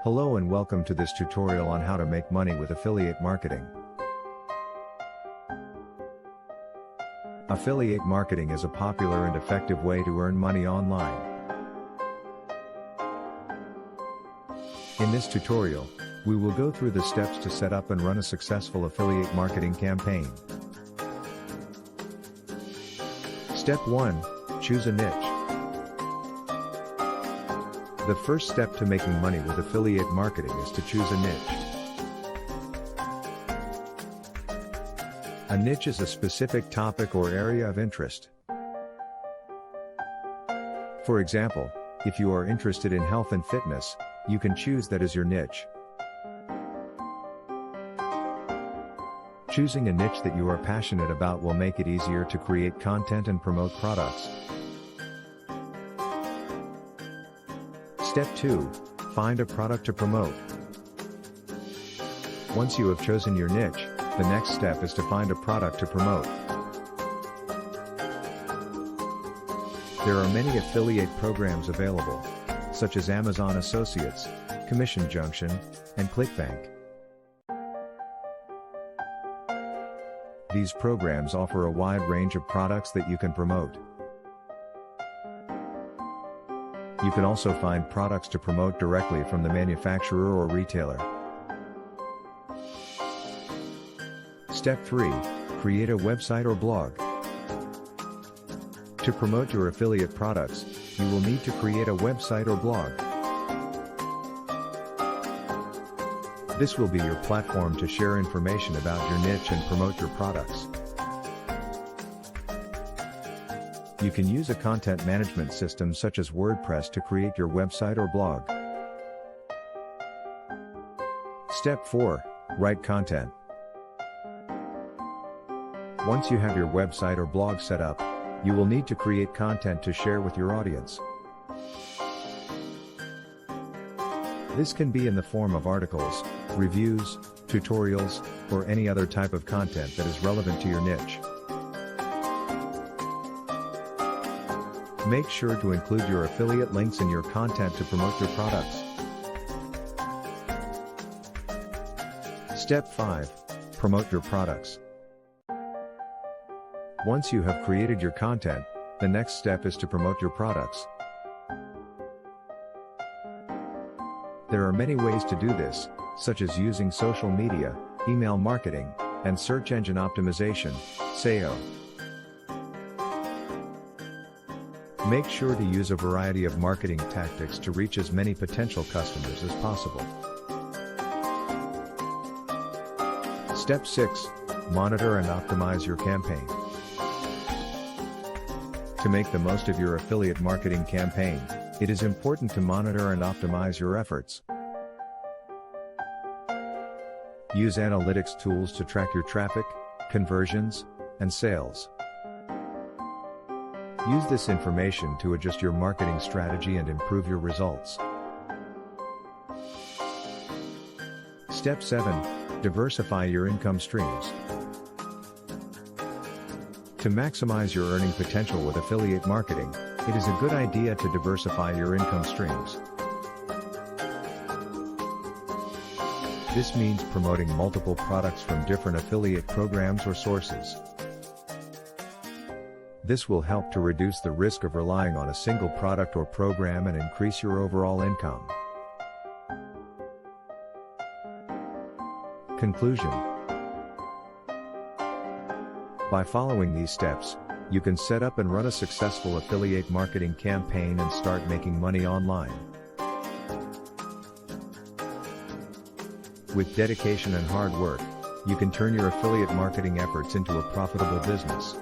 Hello and welcome to this tutorial on how to make money with affiliate marketing. Affiliate marketing is a popular and effective way to earn money online. In this tutorial, we will go through the steps to set up and run a successful affiliate marketing campaign. Step 1. Choose a niche. The first step to making money with affiliate marketing is to choose a niche. A niche is a specific topic or area of interest. For example, if you are interested in health and fitness, you can choose that as your niche. Choosing a niche that you are passionate about will make it easier to create content and promote products. Step 2. Find a product to promote. Once you have chosen your niche, the next step is to find a product to promote. There are many affiliate programs available, such as Amazon Associates, Commission Junction, and ClickBank. These programs offer a wide range of products that you can promote. You can also find products to promote directly from the manufacturer or retailer. Step 3. Create a website or blog. To promote your affiliate products, you will need to create a website or blog. This will be your platform to share information about your niche and promote your products. You can use a content management system such as WordPress to create your website or blog. Step 4. Write content. Once you have your website or blog set up, you will need to create content to share with your audience. This can be in the form of articles, reviews, tutorials, or any other type of content that is relevant to your niche. Make sure to include your affiliate links in your content to promote your products. Step 5. Promote your products. Once you have created your content, the next step is to promote your products. There are many ways to do this, such as using social media, email marketing, and search engine optimization, SEO. Make sure to use a variety of marketing tactics to reach as many potential customers as possible. Step 6. Monitor and optimize your campaign. To make the most of your affiliate marketing campaign, it is important to monitor and optimize your efforts. Use analytics tools to track your traffic, conversions, and sales. Use this information to adjust your marketing strategy and improve your results. Step 7. Diversify your income streams. To maximize your earning potential with affiliate marketing, it is a good idea to diversify your income streams. This means promoting multiple products from different affiliate programs or sources. This will help to reduce the risk of relying on a single product or program and increase your overall income. Conclusion. By following these steps, you can set up and run a successful affiliate marketing campaign and start making money online. With dedication and hard work, you can turn your affiliate marketing efforts into a profitable business.